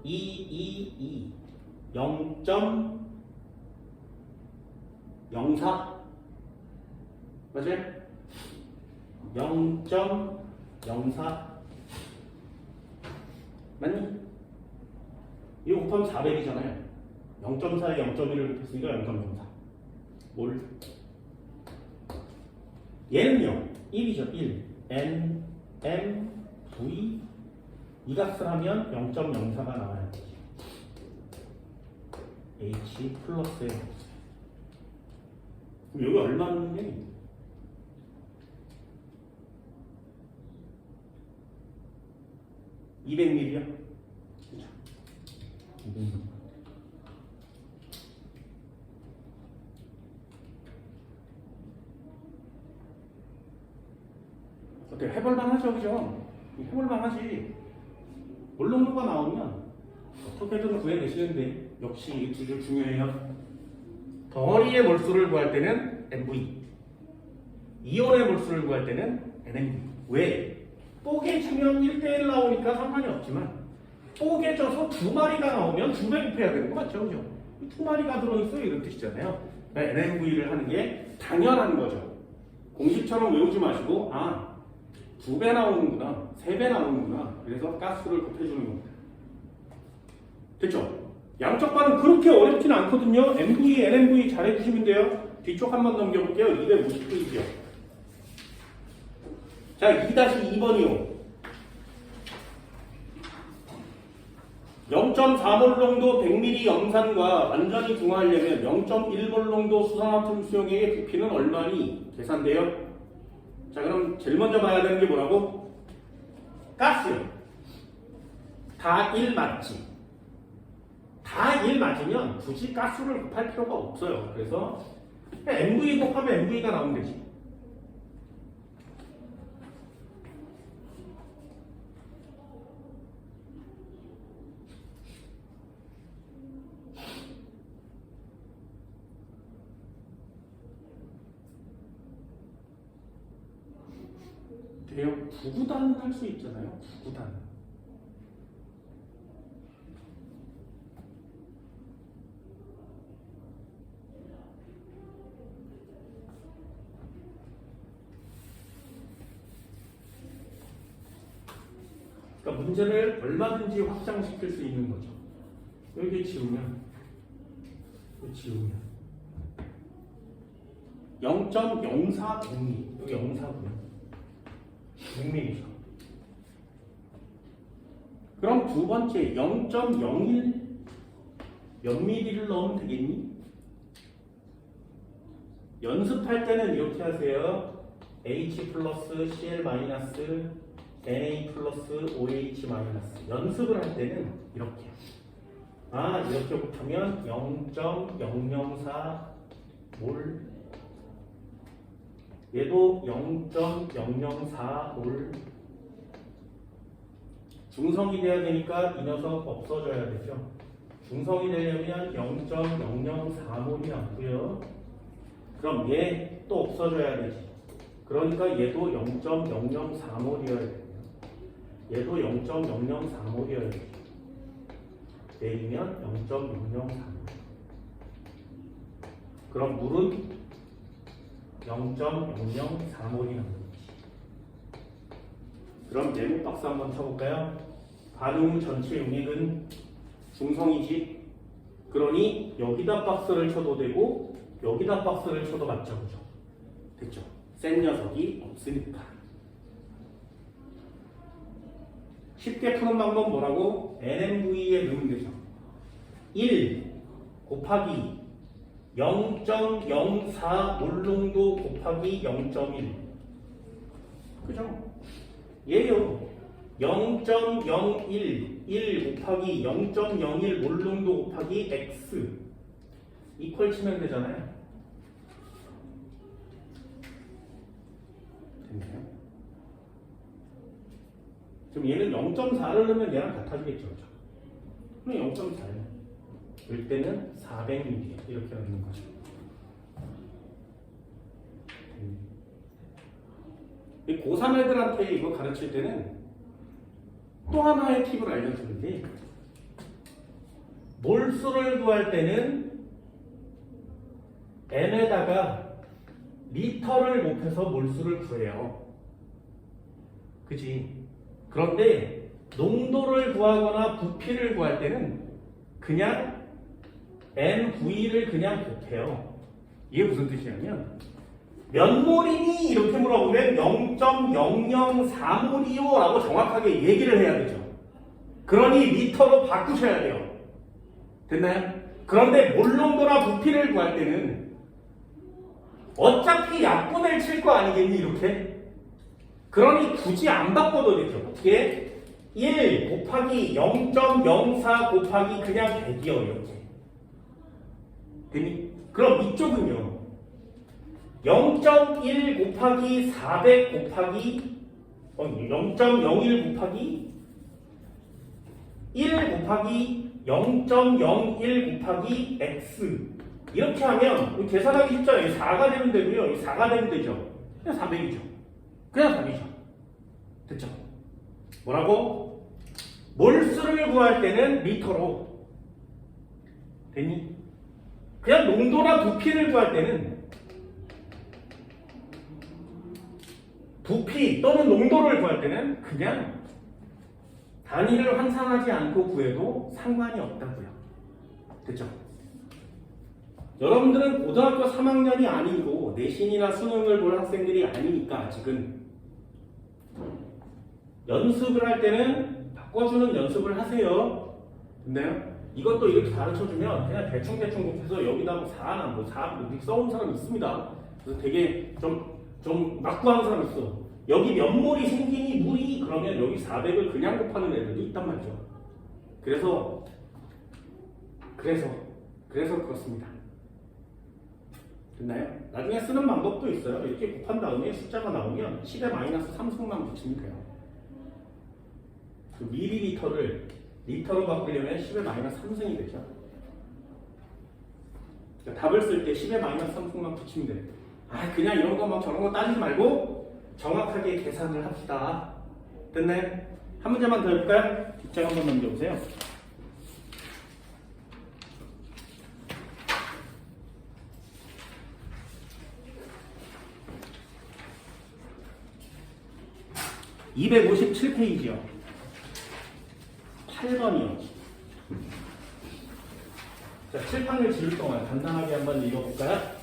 Speaker 1: 0.04 맞아요? 0.04 맞니? 이거 곱하면 400이잖아요. 0.4에 0.1을 곱했으니까 0.04 몰. 얘는요 1이죠. 1 N M V 이 값을 하면 0.04가 나와야 되죠. H 플러스에 그럼 여기 얼마인데? 200ml요? 그렇죠. 200ml. 어때요? 해볼만 하죠, 그죠? 해볼만 하지. 몰농도가 나오면 어떻게든 구해내시는데 역시 이 두 줄 중요해요. 덩어리의 몰수를 구할 때는 MV, 이온의 몰수를 구할 때는 NMV. 왜? 뽀개지면 1대1 나오니까 상관이 없지만 뽀개져서 두 마리가 나오면 두 배 곱해야 되는 거 맞죠? 그죠? 두 마리가 들어있어요 이런 뜻이잖아요. 그러니까 NMV를 하는 게 당연한 거죠. 공식처럼 외우지 마시고 두 배 나오는구나, 세 배 나오는구나. 그래서 가스를 곱해주는 겁니다. 됐죠? 양적 반응 그렇게 어렵진 않거든요. MV, NMV 잘해주시면 돼요. 뒤쪽 한번 넘겨볼게요. 250페이지요. 자, 2-2번이요. 0.4몰 농도 100ml 염산과 완전히 중화하려면 0.1몰 농도 수산화탄 수용액의 부피는 얼마니? 계산돼요. 자, 그럼 제일 먼저 봐야 되는 게 뭐라고? 가스요. 다 1 맞지? 다 1 맞으면 굳이 가스를 곱할 필요가 없어요. 그래서 MV 곱하면 MV가 나오면 되지. 돼요? 9구단은 할 수 있잖아요. 9구단. 그러니까 문제를 얼마든지 확장시킬 수 있는 거죠. 여기 지우면 0.0402 여기 0.4구요. 6mm죠. 그럼 두 번째 0.01 몇 mm를 넣으면 되겠니? 연습할 때는 이렇게 하세요. H 플러스 Cl 마이너스 Na 플러스 OH 마이너스. 연습을 할 때는 이렇게. 이렇게 못하면 0.004 몰. 얘도 0.004 몰. 중성이 돼야 되니까 이 녀석 없어져야 되죠. 중성이 되려면 0.004몰이 남고요. 그럼 얘 또 없어져야 되지. 그러니까 얘도 0.004몰이어야 돼요. 얘도 0.004몰이어야 돼요. 내리면 0.004몰. 그럼 물은 0.004몰이 남는 거지. 그럼 네모 박스 한번 쳐볼까요? 반응 전체 용액은 중성이지. 그러니 여기다 박스를 쳐도 되고 여기다 박스를 쳐도 맞죠, 그죠? 됐죠? 센 녀석이 없으니까. 쉽게 푸는 방법 뭐라고? NMV에 넣으면 되죠. 1 곱하기 0.04 몰농도 곱하기 0.1. 그죠? 얘요. 0.01 1 곱하기 0.01 몰농도 곱하기 x 이퀄 치면 되잖아요. 됐나요? 그럼 얘는 0.4를 넣으면 얘랑 같아지겠죠. 그럼 0.4요. 일 때는 400ml 이렇게 넣는 거죠. 고3 애들한테 이거 가르칠 때는 또 하나의 팁을 알려주는데, 몰수를 구할 때는 M에다가 리터를 곱해서 몰수를 구해요. 그치? 그런데 농도를 구하거나 부피를 구할 때는 그냥 MV를 그냥 곱해요. 이게 무슨 뜻이냐면, 몇 몰이니? 이렇게 물어보면 0.004몰이요 라고 정확하게 얘기를 해야 되죠. 그러니 리터로 바꾸셔야 돼요. 됐나요? 그런데 몰농도나 부피를 구할 때는 어차피 약분을 칠 거 아니겠니? 이렇게. 그러니 굳이 안 바꿔도 되죠. 어떻게? 1 곱하기 0.04 곱하기 그냥 100이요. 이렇게. 됐니? 그럼 이쪽은요. 0.1 곱하기 400 곱하기 0.01 곱하기 1 곱하기 0.01 곱하기 x 이렇게 하면 계산하기 쉽잖아요. 4가 되면 되고요. 4가 되면 되죠. 그냥 400이죠. 그냥 400이죠. 됐죠? 뭐라고? 몰수를 구할 때는 리터로. 됐니? 그냥 농도나 부피를 구할 때는 부피 또는 농도를 구할 때는 그냥 단위를 환산하지 않고 구해도 상관이 없다고요. 됐죠? 여러분들은 고등학교 3학년이 아니고 내신이나 수능을 볼 학생들이 아니니까 아직은 연습을 할 때는 바꿔주는 연습을 하세요. 됐나요? 이것도 이렇게 가르쳐주면 그냥 대충대충 곱해서 여기다 뭐 4나 뭐 4 이렇게 써온 사람 있습니다. 그래서 되게 좀 막구한 사람 있어. 여기 몇 몰이 생기니 물이 그러면 여기 400을 그냥 곱하는 애들도 있단 말이죠. 그래서 그렇습니다. 됐나요? 나중에 쓰는 방법도 있어요. 이렇게 곱한 다음에 숫자가 나오면 10에 마이너스 3승만 붙이면 돼요. 그 밀리리터를 리터로 바꾸려면 10에 마이너스 3승이 되죠. 그러니까 답을 쓸 때 10에 마이너스 3승만 붙이면 돼요. 그냥 이런 거 막 저런 거 따지지 말고 정확하게 계산을 합시다. 됐네? 한 문제만 더 해볼까요? 뒷장 한번 넘겨보세요. (257페이지요) 8번이요. 자, 칠판을 지울 동안 간단하게 한번 읽어볼까요?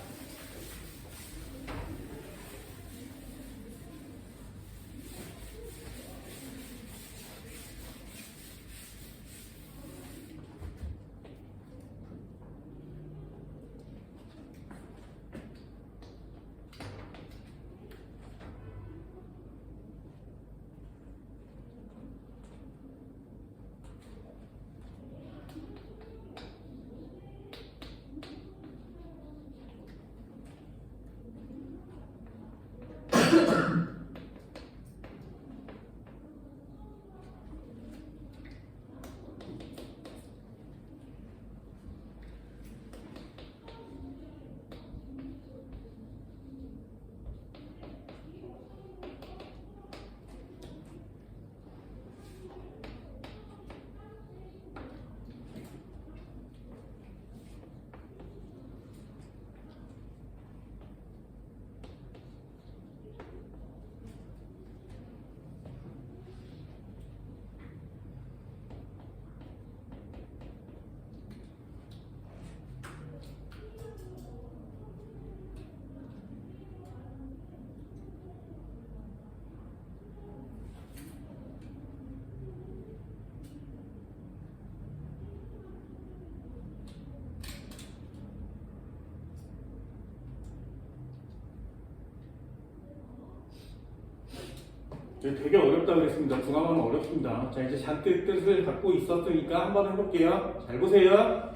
Speaker 1: 되게 어렵다고 그랬습니다. 중앙은 어렵습니다. 자, 이제 잔뜩 뜻을 갖고 있었으니까 한번 해볼게요. 잘 보세요.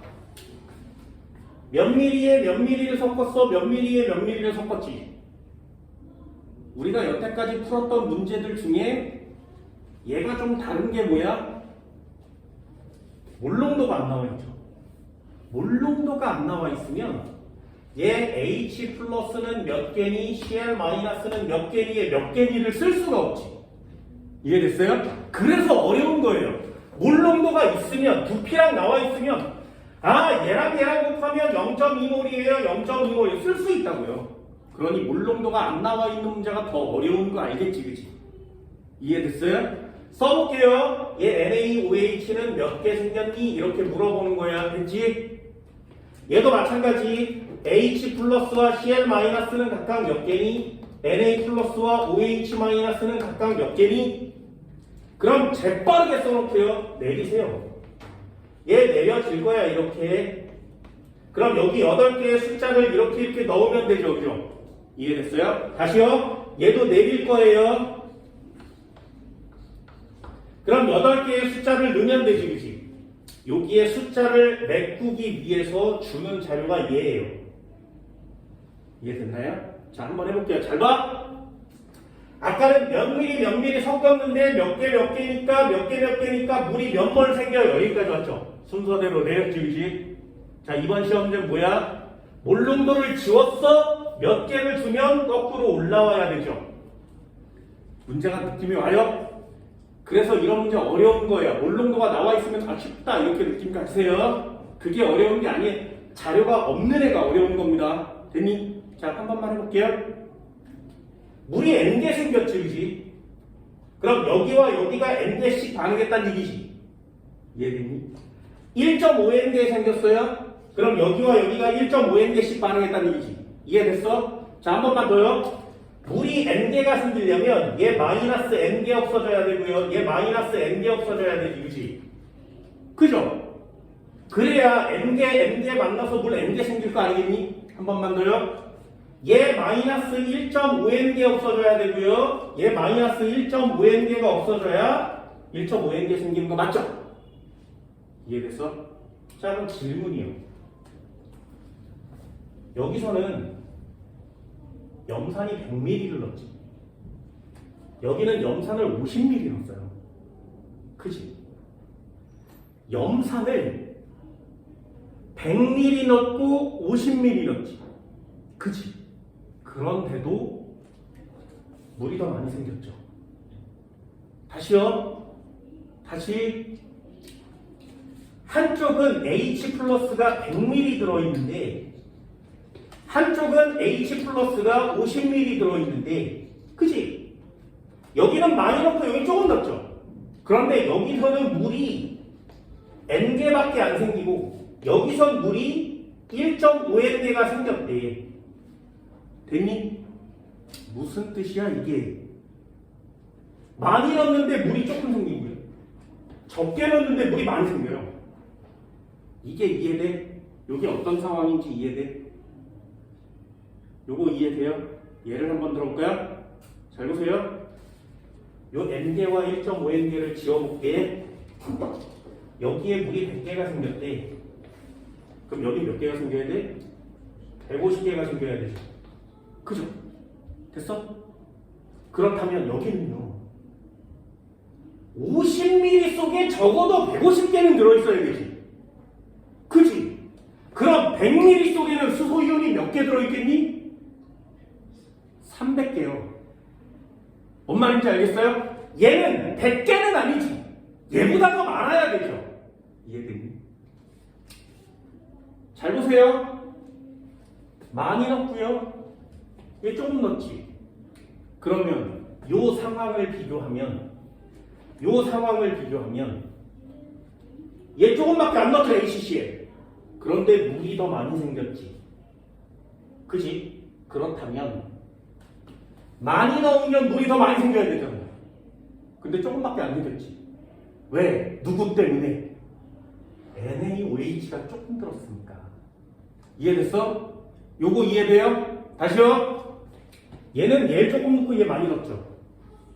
Speaker 1: 몇 미리에 몇 미리를 섞었어? 몇 미리에 몇 미리를 섞었지? 우리가 여태까지 풀었던 문제들 중에 얘가 좀 다른 게 뭐야? 몰롱도가 안 나와 있죠. 몰롱도가 안 나와 있으면 얘 H 플러스는 몇 개니, Cl 마이너스는 몇 개니에 몇 개니를 쓸 수가 없지. 이해됐어요? 그래서 어려운 거예요. 몰롱도가 있으면, 두피랑 나와 있으면, 아, 얘랑 곱하면 0.2몰이에요. 0.2몰 쓸 수 있다고요. 그러니 몰롱도가 안 나와 있는 문제가 더 어려운 거 알겠지, 그치? 이해됐어요? 써볼게요. 얘 NaOH는 몇 개 생겼니? 이렇게 물어보는 거야. 됐지? 얘도 마찬가지. H 플러스와 Cl 마이너스는 각각 몇 개니? Na 플러스와 OH 마이너스는 각각 몇 개니? 그럼 재빠르게 써놓고요. 내리세요. 얘 내려질 거야, 이렇게. 그럼 여기 8개의 숫자를 이렇게 넣으면 되죠, 그죠? 이해됐어요? 다시요. 얘도 내릴 거예요. 그럼 8개의 숫자를 넣으면 되지, 그지? 여기에 숫자를 메꾸기 위해서 주는 자료가 얘예요. 이해됐나요? 자, 한번 해볼게요. 잘 봐! 아까는 몇 미리 섞었는데 몇 개니까 몇 개니까 물이 몇 몰 생겨요. 여기까지 왔죠? 순서대로 내렸지, 그지? 자, 이번 시험 문제는 뭐야? 몰롱도를 지웠어? 몇 개를 주면 거꾸로 올라와야 되죠. 문제가 느낌이 와요? 그래서 이런 문제 어려운 거예요. 몰롱도가 나와 있으면 아 쉽다 이렇게 느낌 가세요. 그게 어려운 게 아니에요. 자료가 없는 애가 어려운 겁니다. 됐니? 자, 한 번만 해볼게요. 물이 n개 생겼지, 그지? 그럼 여기와 여기가 n개씩 반응했다는 얘기지. 이해됐니? 1.5n개 생겼어요? 그럼 여기와 여기가 1.5n개씩 반응했다는 얘기지. 이해됐어? 자, 한 번만 더요. 물이 n개가 생기려면 얘 마이너스 n개 없어져야 되고요. 얘 마이너스 n개 없어져야 되지, 그지? 그죠? 그래야 n개 만나서 물 n개 생길 거 아니겠니? 한 번만 더요. 얘 마이너스 1.5n개 없어져야 되고요. 얘 마이너스 1.5n개가 없어져야 1.5n개 생기는 거 맞죠? 이해됐어? 자, 그럼 질문이요. 여기서는 염산이 100ml를 넣었지. 여기는 염산을 50ml 넣었어요. 그치? 염산을 100ml 넣고 50ml 넣었지. 그치? 그런데도 물이 더 많이 생겼죠. 다시요. 다시 한쪽은 H 플러스가 100ml 들어있는데 한쪽은 H 플러스가 50ml 들어있는데 그치? 여기는 많이 넣고 여기 조금 넣었죠. 그런데 여기서는 물이 N개밖에 안 생기고 여기선 물이 1.5N개가 생겼대. 됐니? 무슨 뜻이야 이게? 많이 넣었는데 물이 조금 생기고요. 적게 넣었는데 물이 많이 생겨요. 이게 이해돼? 여기 어떤 상황인지 이해돼? 요거 이해돼요? 예를 한번 들어볼까요? 잘 보세요. 요 N개와 1.5N개를 지워볼게. 여기에 물이 100개가 생겼대. 그럼 여기 몇 개가 생겨야 돼? 150개가 생겨야 되죠. 그죠? 됐어? 그렇다면 여기는요 50ml 속에 적어도 150개는 들어있어야 되지. 그지? 그럼 100ml 속에는 수소이온이 몇 개 들어있겠니? 300개요. 뭔 말인지 알겠어요? 얘는 100개는 아니지. 얘보다 더 많아야 되죠. 이해되니? 잘 보세요. 많이 넣고요. 얘 조금 넣지. 그러면 요 상황을 비교하면 얘 조금밖에 안 넣었죠. HCl. 그런데 물이 더 많이 생겼지. 그지? 그렇다면 많이 넣으면 물이 더 많이 생겨야 되잖아. 근데 조금밖에 안 생겼지. 왜? 누구 때문에? NaOH가 조금 들었으니까. 이해됐어? 요거 이해돼요? 다시요. 얘는 얘 조금 넣고 얘 많이 넣었죠.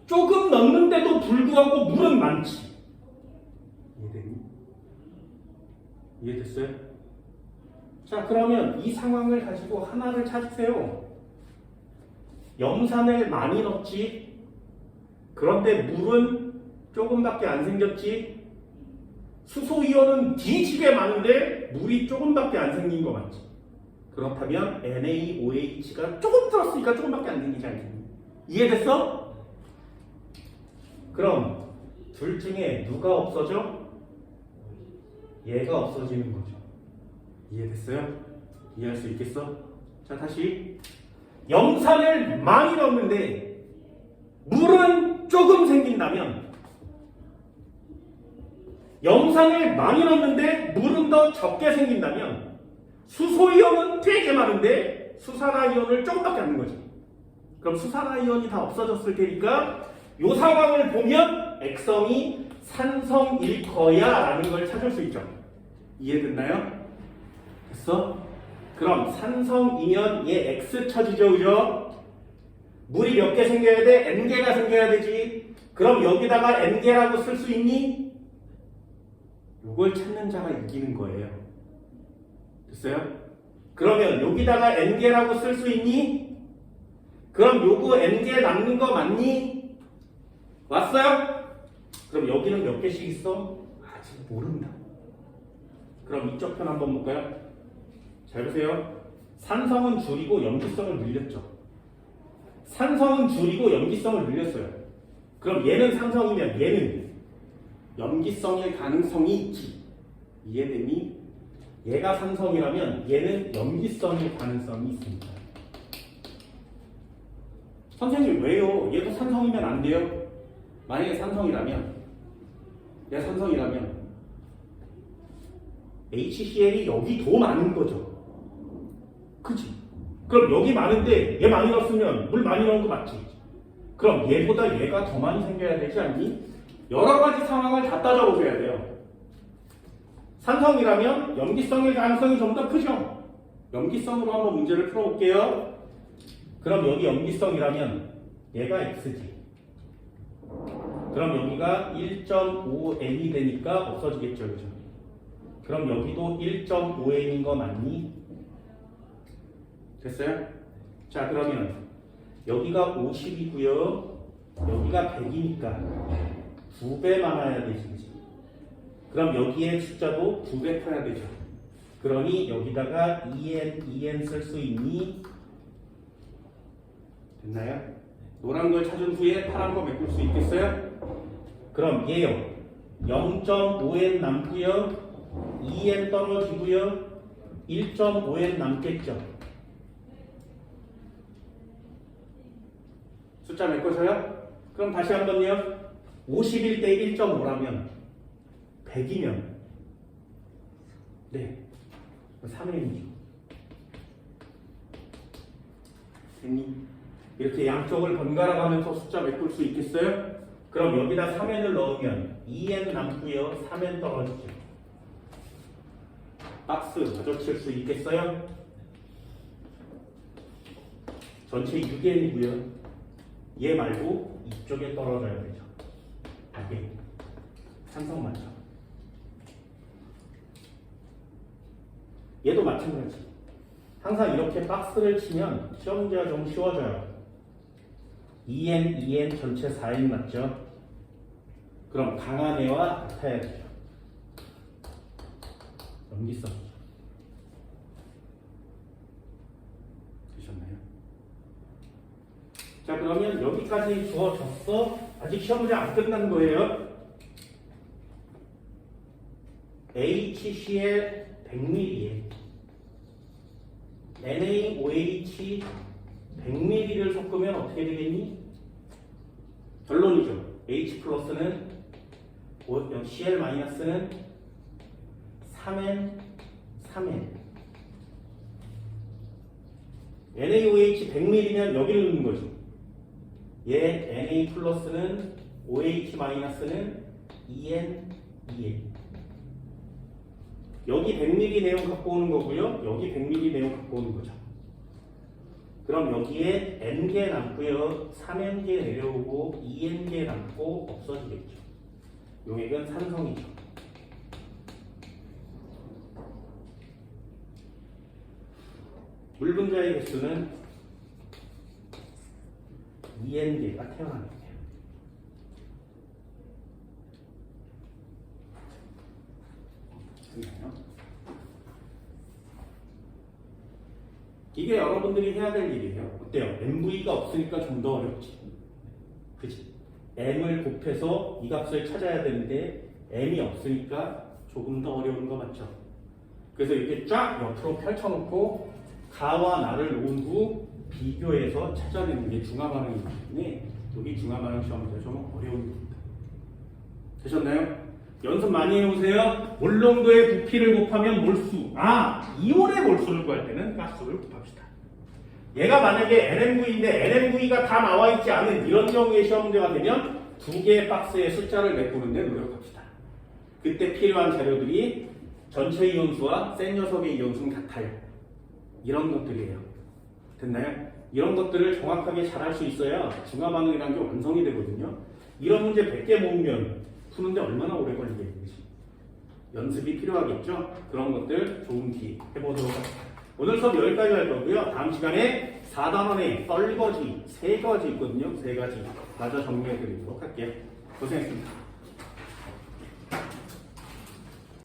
Speaker 1: 조금 넣는데도 불구하고 물은 많지. 이해되니? 이해됐어요? 자, 그러면 이 상황을 가지고 하나를 찾으세요. 염산을 많이 넣었지. 그런데 물은 조금밖에 안 생겼지. 수소이온은 뒤지게 많은데 물이 조금밖에 안 생긴 거 맞지? 그렇다면 NaOH가 조금 들었으니까 조금밖에 안 생기지 않겠니? 이해됐어? 그럼 둘 중에 누가 없어져? 얘가 없어지는 거죠. 이해됐어요? 이해할 수 있겠어? 자, 다시 염산을 많이 넣었는데 물은 조금 생긴다면, 염산을 많이 넣었는데 물은 더 적게 생긴다면, 수소이온은 되게 많은데 수산화이온을 조금밖에 안 넣은 거지. 그럼 수산화이온이 다 없어졌을 테니까 이 상황을 보면 액성이 산성일 거야 라는 걸 찾을 수 있죠. 이해됐나요? 됐어? 그럼 산성이면 얘 X 쳐지죠, 그죠? 물이 몇 개 생겨야 돼? N개가 생겨야 되지. 그럼 여기다가 N개라고 쓸 수 있니? 이걸 찾는 자가 이기는 거예요. 됐어요? 그러면 여기다가 N개라고 쓸 수 있니? 그럼 요거 N개 남는 거 맞니? 왔어요? 그럼 여기는 몇 개씩 있어? 아직 모른다. 그럼 이쪽 편 한번 볼까요? 잘 보세요. 산성은 줄이고 염기성을 늘렸죠. 산성은 줄이고 염기성을 늘렸어요. 그럼 얘는 산성이면 얘는 염기성일 가능성이 있지. 이해되니? 얘가 산성이라면 얘는 염기성일 가능성이 있습니다. 선생님 왜요? 얘도 산성이면 안 돼요? 만약에 산성이라면, 얘가 산성이라면 HCl이 여기 더 많은 거죠. 그치? 그럼 여기 많은데 얘 많이 넣었으면 물 많이 넣은 거 맞지? 그럼 얘보다 얘가 더 많이 생겨야 되지 않니? 여러 가지 상황을 다 따져보셔야 돼요. 산성이라면 염기성의 가능성이 좀 더 크죠? 염기성으로 한번 문제를 풀어볼게요. 그럼 여기 염기성이라면 얘가 X지. 그럼 여기가 1.5N이 되니까 없어지겠죠, 그죠? 그럼 여기도 1.5N인 거 맞니? 됐어요? 자, 그러면 여기가 50이고요. 여기가 100이니까 2배 많아야 되지, 그치? 그럼 여기에 숫자도 2배 커야 되죠. 그러니 여기다가 2n 쓸 수 있니? 됐나요? 노란 걸 찾은 후에 파란 거 메꿀 수 있겠어요? 그럼 얘요. 0.5n 남고요. 2n 떨어지고요. 1.5n 남겠죠. 숫자 메꿔서요? 그럼 다시 한번요. 51대 1.5라면 100이면 네 3n이죠. 이렇게 양쪽을 번갈아 가면서 숫자 메꿀 수 있겠어요? 그럼 여기다 3n을 넣으면 2n 남고요. 3n 떨어지죠. 박스 마주칠 수 있겠어요? 전체 6n이고요. 얘 말고 이쪽에 떨어져야 되죠. 이게 산성 맞죠? 얘도 마찬가지. 항상 이렇게 박스를 치면 시험 문제가 좀 쉬워져요. 2n, 2n 전체 4n 맞죠? 그럼 강한 애와 같아야 되죠. 염기성 되셨나요? 자, 그러면 여기까지 주어졌어. 아직 시험 문제 안 끝난 거예요. HCl 100ml에 NaOH 100ml를 섞으면 어떻게 되겠니? 결론이죠. H 플러스는 Cl 마이너스는 3N, 3N. NaOH 100ml면 여기를 넣는 거죠. 얘 Na 플러스는 OH 마이너스는 2N, 2N. 여기 100ml 내용 갖고 오는 거고요. 여기 100ml 내용 갖고 오는 거죠. 그럼 여기에 N개 남고요. 3N개 내려오고 2N개 남고 없어지겠죠. 용액은 산성이죠. 물 분자의 개수는 2N개가 태어납니다. 이게 여러분들이 해야 될 일이에요. 어때요? MV가 없으니까 좀 더 어렵지. 그치? M을 곱해서 이 값을 찾아야 되는데 M이 없으니까 조금 더 어려운 거 맞죠? 그래서 이렇게 쫙 옆으로 펼쳐놓고 가와 나를 놓은 후 비교해서 찾아내는 게 중화반응이기 때문에 여기 중화반응 시험에서 좀 어려운 겁니다. 되셨나요? 연습 많이 해오세요. 몰농도의 부피를 곱하면 몰수. 이온의 몰수를 구할 때는 가스를 곱합시다. 얘가 만약에 NMV인데 NMV가 다 나와있지 않은 이런 경우의 시험 문제가 되면 두 개의 박스의 숫자를 메꾸는데 노력합시다. 그때 필요한 자료들이 전체 이온수와 센 녀석의 이온수는 같아요. 이런 것들이에요. 됐나요? 이런 것들을 정확하게 잘 할 수 있어야 중화반응이라는 게 완성이 되거든요. 이런 문제 100개 모으면 푸는데 얼마나 오래 걸리겠는지 연습이 필요하겠죠? 그런 것들 좋은 기회 해보도록 합시다. 오늘 수업 여기까지 할 거고요. 다음 시간에 4단원에 썰거지 3가지 있거든요. 3가지 마저 정리해 드리도록 할게요. 고생했습니다.